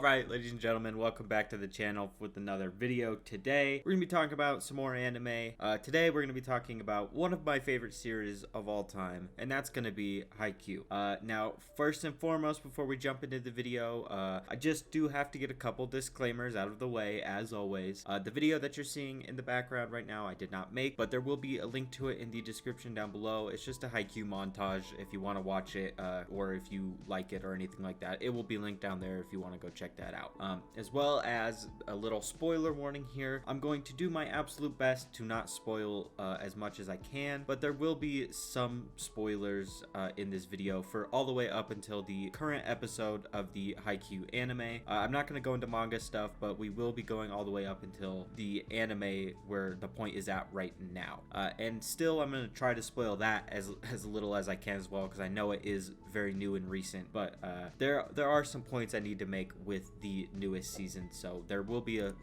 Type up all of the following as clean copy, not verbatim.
Alright, ladies and gentlemen, welcome back to the channel with another video. Today, we're going to be talking about some more anime. Today, we're going to be talking about one of my favorite series of all time, and that's going to be Haikyuu. Now, first and foremost, before we jump into the video, I just do have to get a couple disclaimers out of the way, as always. The video that you're seeing in the background right now, I did not make, but there will be a link to it in the description down below. It's just a Haikyuu montage if you want to watch it, or if you like it or anything like that. It will be linked down there if you want to go check that out. As well as a little spoiler warning here. I'm going to do my absolute best to not spoil as much as I can, but there will be some spoilers in this video for all the way up until the current episode of the Haikyuu anime. I'm not going to go into manga stuff, but we will be going all the way up until the anime where the point is at right now. And still, I'm going to try to spoil that as little as I can as well, because I know it is very new and recent, but there are some points I need to make with the newest season, so there will be a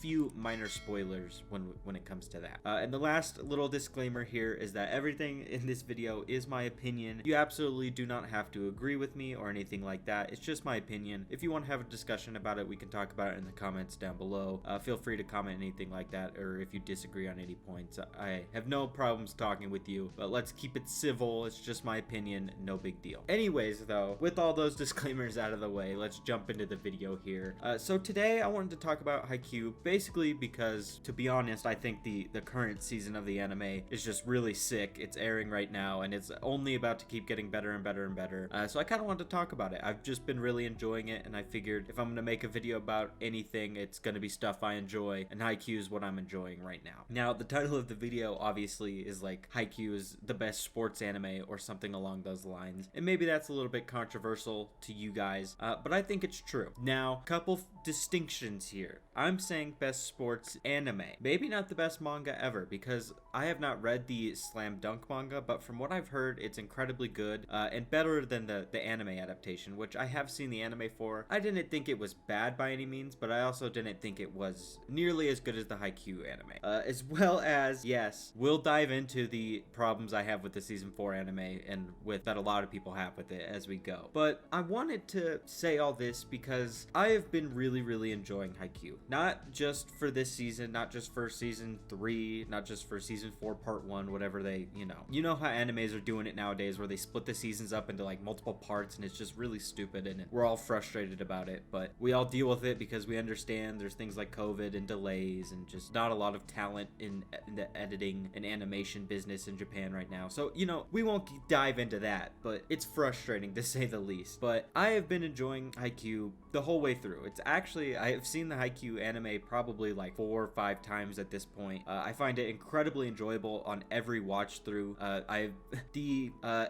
few minor spoilers when it comes to that. And the last little disclaimer here is that everything in this video is my opinion. You absolutely do not have to agree with me or anything like that. It's just my opinion. If you want to have a discussion about it, we can talk about it in the comments down below. Feel free to comment anything like that, or if you disagree on any points. I have no problems talking with you, but let's keep it civil. It's just my opinion, no big deal. Anyways, though, with all those disclaimers out of the way, let's jump into the video here. So today I wanted to talk about Haikyuu, basically because, to be honest, I think the current season of the anime is just really sick. It's airing right now, and it's only about to keep getting better and better and better. So I kind of wanted to talk about it. I've just been really enjoying it, and I figured if I'm going to make a video about anything, it's going to be stuff I enjoy, and Haikyuu is what I'm enjoying right now. Now, the title of the video obviously is like Haikyuu is the best sports anime or something along those lines, and maybe that's a little bit controversial to you guys, but I think it's true. Now, couple distinctions here. I'm saying best sports anime, maybe not the best manga ever, because I have not read the Slam Dunk manga, but from what I've heard, it's incredibly good, and better than the anime adaptation, which I have seen the anime for. I didn't think it was bad by any means, but I also didn't think it was nearly as good as the Haikyuu anime. As well as, yes, we'll dive into the problems I have with the season 4 anime and with that a lot of people have with it as we go. But I wanted to say all this because I have been really enjoying Haikyuu. Not just for this season, not just for season 3, not just for season 4 part 1, whatever they, you know how animes are doing it nowadays, where they split the seasons up into like multiple parts, and it's just really stupid, and we're all frustrated about it, but we all deal with it because we understand there's things like COVID and delays and just not a lot of talent in the editing and animation business in Japan right now. So, we won't dive into that, but it's frustrating to say the least. But I have been enjoying Haikyuu the whole way through. It's actually, I have seen the Haikyuu anime probably like 4 or 5 times at this point. I find it incredibly enjoyable on every watch through.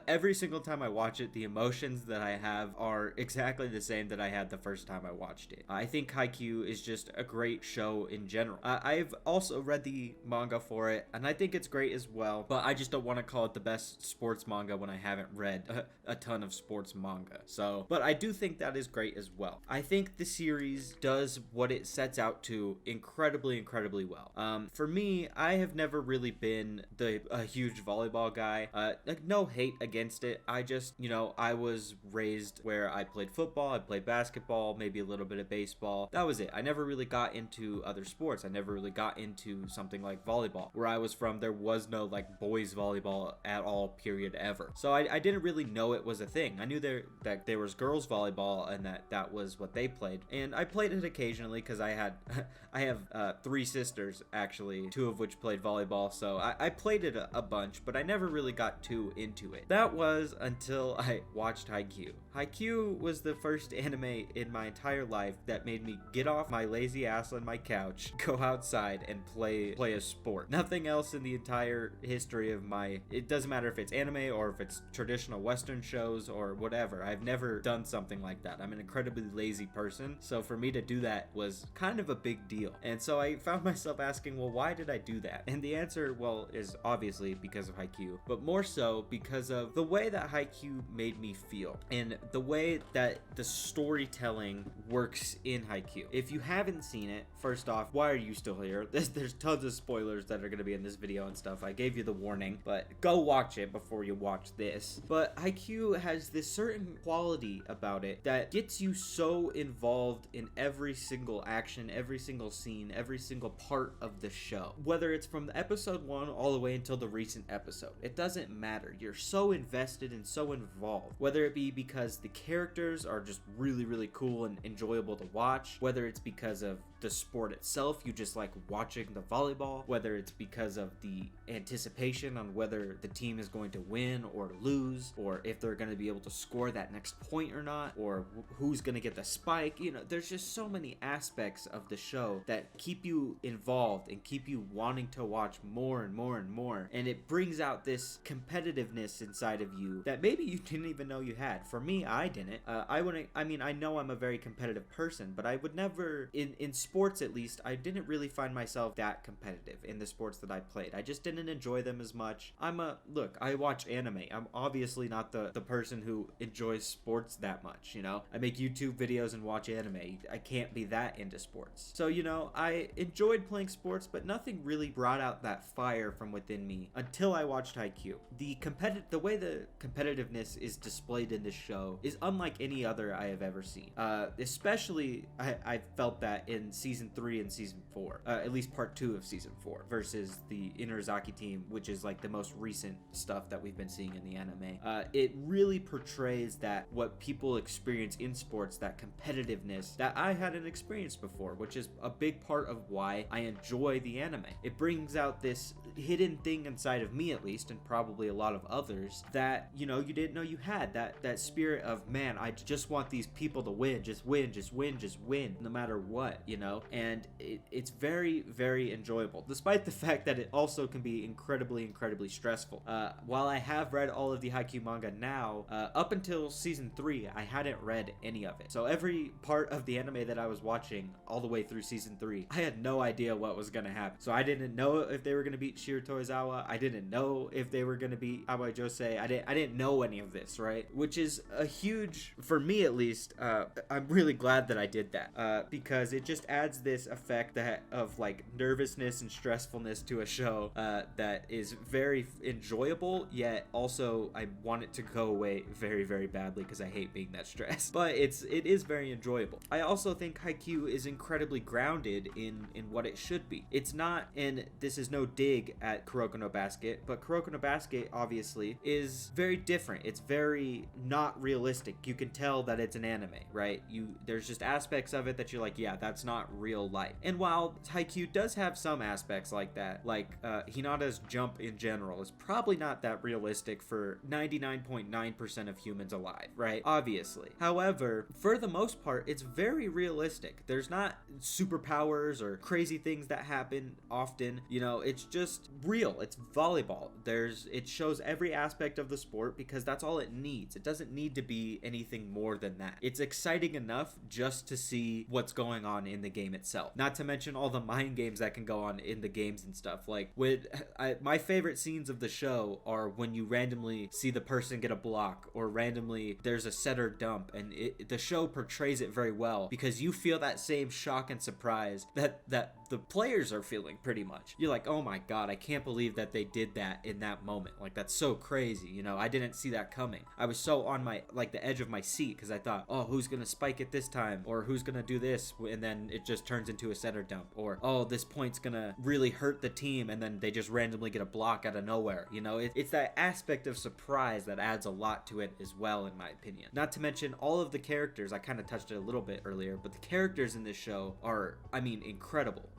Every single time I watch it, the emotions that I have are exactly the same that I had the first time I watched it. I think Haikyuu is just a great show in general. I've also read the manga for it, and I think it's great as well, but I just don't want to call it the best sports manga when I haven't read a ton of sports manga. So, but I do think that is great as well. I think the series does what it sets out to incredibly well. For me, I have never really been a huge volleyball guy. Like, no hate against it. I just, I was raised where I played football, I played basketball, maybe a little bit of baseball. That was it. I never really got into other sports. I never really got into something like volleyball. Where I was from, there was no like boys volleyball at all, period, ever. So I didn't really know it was a thing. I knew that there was girls volleyball and that was what they played. And I played it occasionally because I have 3 sisters, actually, 2 of which played volleyball. So I played it a bunch, but I never really got too into it. That was until I watched Haikyuu. Haikyuu was the first anime in my entire life that made me get off my lazy ass on my couch, go outside, and play a sport. Nothing else in the entire history of it doesn't matter if it's anime or if it's traditional Western shows or whatever. I've never done something like that. I'm an incredibly lazy person, so for me to do that was kind of a big deal. And so I found myself asking, well, why did I do that? And the answer sure, well, is obviously because of Haikyu, but more so because of the way that Haikyu made me feel and the way that the storytelling works in Haikyu. If you haven't seen it, first off, why are you still here? There's tons of spoilers that are going to be in this video and stuff. I gave you the warning, but go watch it before you watch this. But Haikyu has this certain quality about it that gets you so involved in every single action, every single scene, every single part of the show. Whether it's from the episode 1 all the way until the recent episode, it doesn't matter. You're so invested and so involved. Whether it be because the characters are just really, really cool and enjoyable to watch, whether it's because of the sport itself, you just like watching the volleyball, whether it's because of the anticipation on whether the team is going to win or lose, or if they're going to be able to score that next point or not, or who's going to get the spike. You know, there's just so many aspects of the show that keep you involved and keep you wanting to watch more and more and more, and it brings out this competitiveness inside of you that maybe you didn't even know you had. For me, I didn't. I know I'm a very competitive person, but I would never, in sports at least, I didn't really find myself that competitive in the sports that I played. I just didn't enjoy them as much. Look, I watch anime. I'm obviously not the person who enjoys sports that much, you know? I make YouTube videos and watch anime. I can't be that into sports. So, you know, I enjoyed playing sports, but nothing really brought out that fire from within me until I watched Haikyuu. The way the competitiveness is displayed in this show is unlike any other I have ever seen. Especially, I felt that in season 3 and season 4, at least part 2 of season 4, versus the Inarizaki team, which is like the most recent stuff that we've been seeing in the anime. It really portrays that what people experience in sports, that competitiveness that I hadn't experienced before, which is a big part of why I enjoy the anime. It brings out this hidden thing inside of me, at least, and probably a lot of others, that, you know, you didn't know you had. That spirit of, man, I just want these people to win, just win, just win, just win, no matter what, you know? And it's very, very enjoyable, despite the fact that it also can be incredibly, incredibly stressful. While I have read all of the Haikyuu manga now, up until season 3, I hadn't read any of it. So every part of the anime that I was watching all the way through season 3, I had no idea what was gonna happen. So I didn't know if they were gonna beat Shiro Toizawa. I didn't know if they were gonna beat Aoi Josei. I didn't know any of this, right? Which is a huge, for me at least, I'm really glad that I did that, because it just adds this effect of like nervousness and stressfulness to a show that is very enjoyable, yet also I want it to go away very, very badly because I hate being that stressed. But it is very enjoyable. I also think Haikyuu is incredibly grounded in what it should be. It's not, and this is no dig at Kuroko no Basket, but Kuroko no Basket obviously is very different. It's very not realistic. You can tell that it's an anime, right? There's just aspects of it that you're like, yeah, that's not real life. And while Haikyuu does have some aspects like that, like Hinata's jump in general is probably not that realistic for 99.9% of humans alive, right? Obviously. However, for the most part, it's very realistic. There's not superpowers or crazy things that happen often. You know, it's just real. It's volleyball. It shows every aspect of the sport because that's all it needs. It doesn't need to be anything more than that. It's exciting enough just to see what's going on in the game itself. Not to mention all the mind games that can go on in the games and stuff. Like, my favorite scenes of the show are when you randomly see the person get a block, or randomly there's a setter dump, and the show portrays it very well because you feel that same shock and surprise that the players are feeling pretty much. You're like, oh my god, I can't believe that they did that in that moment. Like, that's so crazy, you know? I didn't see that coming. I was so on the edge of my seat because I thought, oh, who's gonna spike it this time? Or who's gonna do this? And then it just turns into a setter dump. Or, oh, this point's gonna really hurt the team, and then they just randomly get a block out of nowhere. You know, it's that aspect of surprise that adds a lot to it as well, in my opinion. Not to mention all of the characters. I kind of touched it a little bit earlier, but the characters in this show are, I mean, incredible.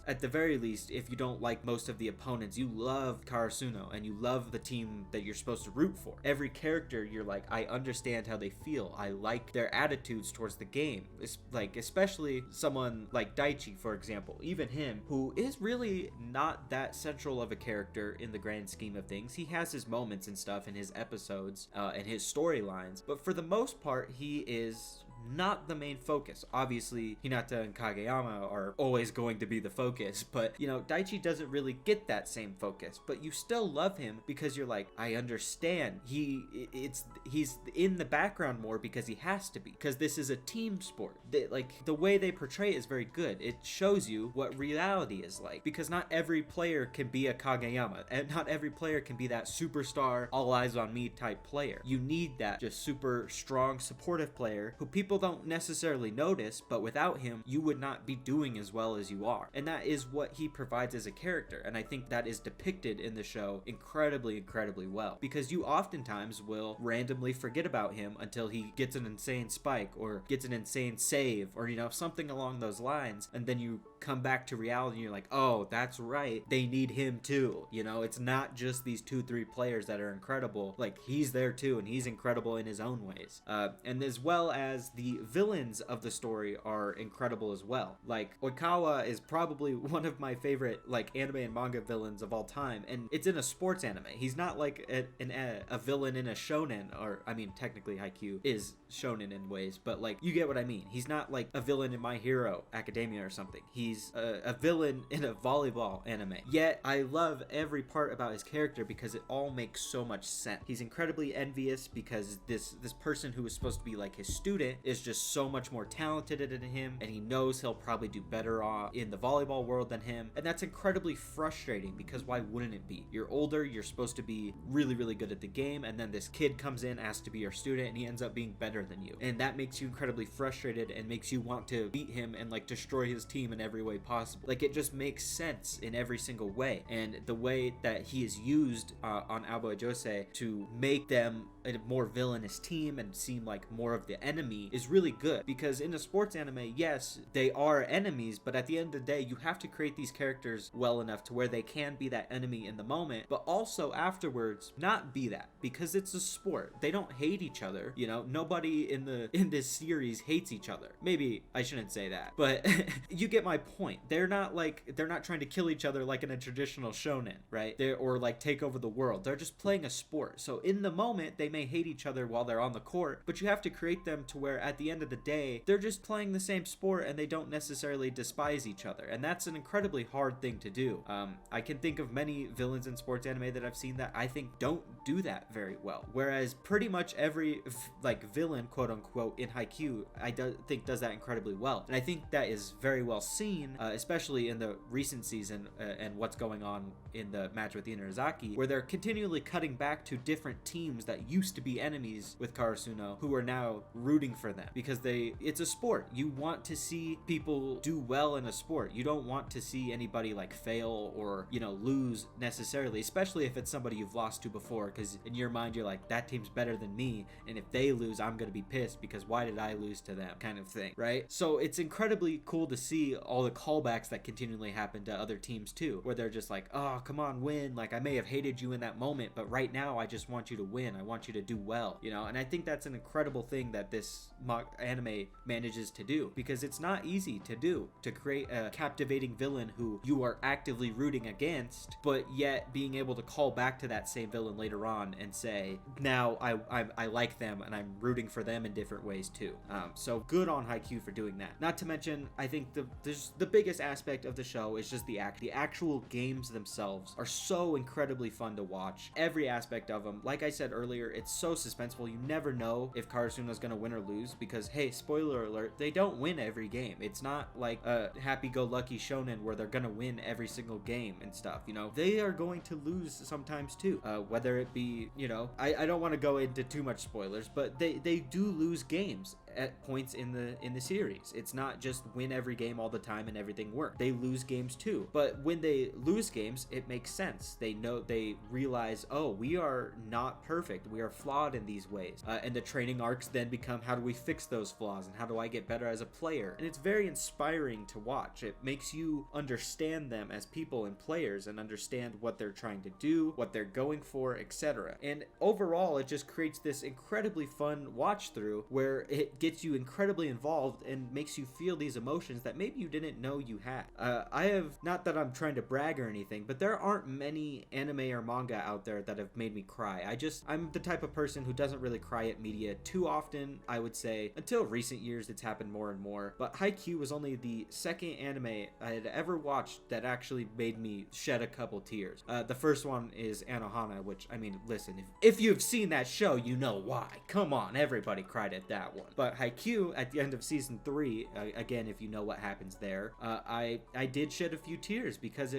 At the very least, if you don't like most of the opponents, you love Karasuno and you love the team that you're supposed to root for. Every character, you're like, I understand how they feel. I like their attitudes towards the game. It's like, especially someone like Daichi, for example. Even him, who is really not that central of a character in the grand scheme of things. He has his moments and stuff in his episodes and his storylines, but for the most part, he is not the main focus. Obviously, Hinata and Kageyama are always going to be the focus, but you know, Daichi doesn't really get that same focus, but you still love him because you're like, I understand. He's in the background more because he has to be, because this is a team sport. The way they portray it is very good. It shows you what reality is like, because not every player can be a Kageyama, and not every player can be that superstar, all eyes on me type player. You need that just super strong, supportive player who people don't necessarily notice, but without him, you would not be doing as well as you are. And that is what he provides as a character, and I think that is depicted in the show incredibly well, because you oftentimes will randomly forget about him until he gets an insane spike or gets an insane save, or you know, something along those lines, and then you come back to reality and you're like, oh, that's right, they need him too. You know, it's not just these 2-3 players that are incredible, like he's there too, and he's incredible in his own ways. And as well as the villains of the story are incredible as well. Like Oikawa is probably one of my favorite like anime and manga villains of all time, and it's in a sports anime. He's not like a villain in a shonen, or I mean technically Haikyu is shonen in ways, but like you get what I mean. He's not like a villain in My Hero Academia or something. He's a villain in a volleyball anime. Yet I love every part about his character because it all makes so much sense. He's incredibly envious because this person who is supposed to be like his student is just so much more talented than him, and he knows he'll probably do better in the volleyball world than him, and that's incredibly frustrating because why wouldn't it be? You're older, you're supposed to be really good at the game, and then this kid comes in, asks to be your student, and he ends up being better than you, and that makes you incredibly frustrated and makes you want to beat him and like destroy his team in every way possible. Like it just makes sense in every single way, and the way that he is used on Aoba Jose to make them a more villainous team and seem like more of the enemy is really good, because in a sports anime, yes, they are enemies, but at the end of the day, you have to create these characters well enough to where they can be that enemy in the moment, but also afterwards not be that, because it's a sport. They don't hate each other, you know, nobody in this series hates each other. Maybe I shouldn't say that, but you get my point. They're not trying to kill each other like in a traditional shonen, right? Or like take over the world. They're just playing a sport. So in the moment, they may hate each other while they're on the court, but you have to create them to where at the end of the day, they're just playing the same sport and they don't necessarily despise each other. And that's an incredibly hard thing to do. I can think of many villains in sports anime that I've seen that I think don't do that very well. Whereas pretty much every like villain, quote unquote, in Haikyuu, I think does that incredibly well. And I think that is very well seen, especially in the recent season and what's going on in the match with Inarizaki, where they're continually cutting back to different teams that used to be enemies with Karasuno who are now rooting for them, because it's a sport. You want to see people do well in a sport. You don't want to see anybody like fail or, you know, lose necessarily, especially if it's somebody you've lost to before, because in your mind you're like, that team's better than me, and if they lose, I'm gonna be pissed because why did I lose to them, kind of thing, right? So it's incredibly cool to see all the callbacks that continually happen to other teams too, where they're just like, oh, come on, win. Like, I may have hated you in that moment, but right now I just want you to win. I want you to do well, you know? And I think that's an incredible thing that this anime manages to do, because it's not easy to do, to create a captivating villain who you are actively rooting against, but yet being able to call back to that same villain later on and say, now I like them and I'm rooting for them in different ways too. So good on Haikyuu for doing that. Not to mention, I think the biggest aspect of the show is just the actual games themselves are so incredibly fun to watch. Every aspect of them, like I said earlier, it's so suspenseful. You never know if Karasuno's gonna win or lose, because hey, spoiler alert, they don't win every game. It's not like a happy-go-lucky shonen where they're gonna win every single game and stuff, you know? They are going to lose sometimes too, whether it be, you know, I don't want to go into too much spoilers, but they do lose games at points in the series. It's not just win every game all the time and everything works. They lose games too. But when they lose games, it makes sense. They realize, oh, we are not perfect. We are flawed in these ways. And the training arcs then become, how do we fix those flaws and how do I get better as a player? And it's very inspiring to watch. It makes you understand them as people and players and understand what they're trying to do, what they're going for, etc. And overall, it just creates this incredibly fun watch through where it gets you incredibly involved and makes you feel these emotions that maybe you didn't know you had. I have, not that I'm trying to brag or anything, but there aren't many anime or manga out there that have made me cry. I'm the type of person who doesn't really cry at media too often, I would say. Until recent years, it's happened more and more. But Haikyuu was only the second anime I had ever watched that actually made me shed a couple tears. The first one is Anohana, which, I mean, listen, if you've seen that show, you know why. Come on, everybody cried at that one. But Haikyuu, at the end of season 3, again, if you know what happens there, I did shed a few tears because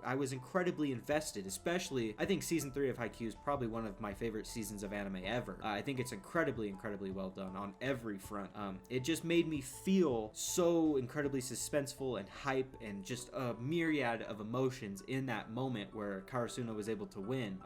I was incredibly invested. Especially, I think season 3 of Haikyuu is probably one of my favorite seasons of anime ever. I think it's incredibly well done on every front. It just made me feel so incredibly suspenseful and hype and just a myriad of emotions in that moment where Karasuno was able to win.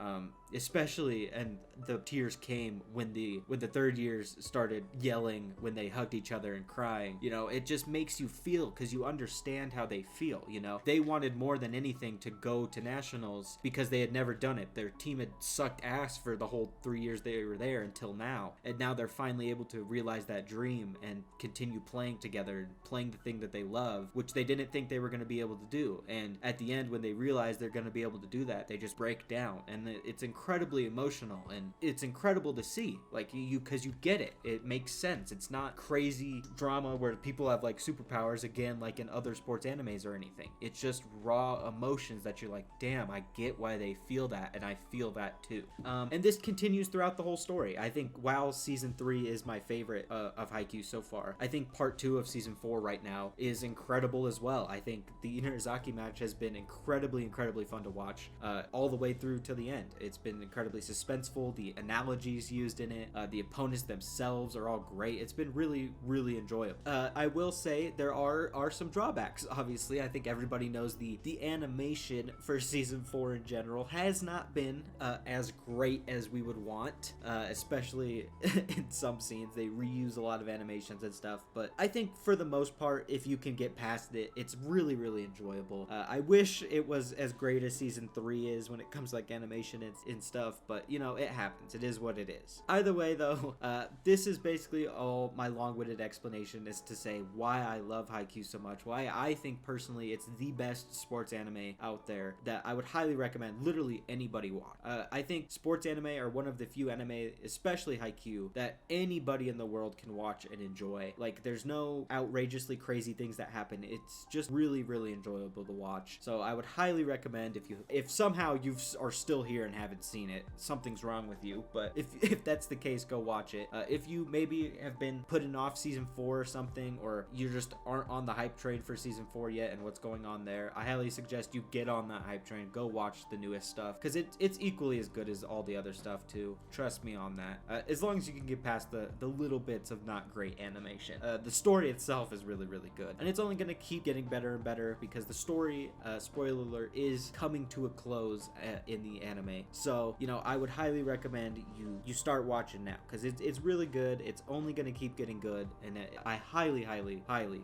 Especially, and the tears came when the third years started yelling when they hugged each other and crying. You know, it just makes you feel, because you understand how they feel. You know, they wanted more than anything to go to nationals because they had never done it. Their team had sucked ass for the whole 3 years they were there until now, and now they're finally able to realize that dream and continue playing together and playing the thing that they love, which they didn't think they were going to be able to do. And at the end, when they realize they're going to be able to do that, they just break down, and it's incredibly emotional, and it's incredible to see, like, because you get it. It makes sense. It's not crazy drama where people have like superpowers again, like in other sports animes or anything. It's just raw emotions that you're like, damn, I get why they feel that, and I feel that too. And this continues throughout the whole story. I think while season 3 is my favorite of Haikyuu so far, I think part 2 of season 4 right now is incredible as well. I think the Inarizaki match has been incredibly fun to watch all the way through to the end. It's been incredibly suspenseful. The analogies used in it, the opponents themselves are all great. It's been really enjoyable. I will say there are some drawbacks. Obviously, I think everybody knows the animation for season 4 in general has not been as great as we would want, especially in some scenes. They reuse a lot of animations and stuff, but I think for the most part, if you can get past it, it's really enjoyable. I wish it was as great as season 3 is when it comes to like animation and stuff, but you know, it happens. It is what it is. Either way though, this is basically all my long-winded explanation is to say why I love Haikyuu so much, why I think personally it's the best sports anime out there that I would highly recommend literally anybody watch. I think sports anime are one of the few anime, especially Haikyuu, that anybody in the world can watch and enjoy. Like, there's no outrageously crazy things that happen. It's just really enjoyable to watch. So I would highly recommend, if somehow you are still here and haven't seen it, something's wrong with you. But if that's the case, go watch it. If you maybe have been putting off season 4 or something, or you just aren't on the hype train for season 4 yet and what's going on there, I highly suggest you get on that hype train. Go watch the newest stuff, because it's equally as good as all the other stuff too. Trust me on that. As long as you can get past the little bits of not great animation. The story itself is really good, and it's only going to keep getting better and better because the story, spoiler alert, is coming to a close in the anime. So, you know, I would highly recommend you start watching now, because it's really good. It's only going to keep getting good, and I highly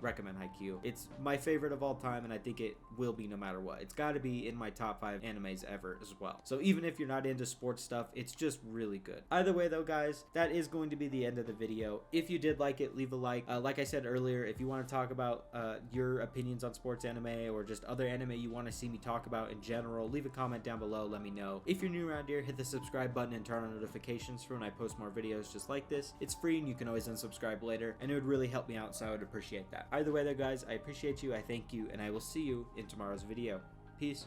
recommend Haikyuu. It's my favorite of all time, and I think it will be no matter what. It's got to be in my top 5 animes ever as well. So even if you're not into sports stuff, it's just really good. Either way though, guys, that is going to be the end of the video. If you did like it, leave a like. Like I said earlier, if you want to talk about your opinions on sports anime or just other anime you want to see me talk about in general, leave a comment down below. Let me know. If you're new around here, hit the subscribe button and turn on notifications for when I post more videos just like this. It's free and you can always unsubscribe later, and it would really help me out, so I would appreciate that. Either way though, guys, I appreciate you, I thank you, and I will see you in tomorrow's video. Peace.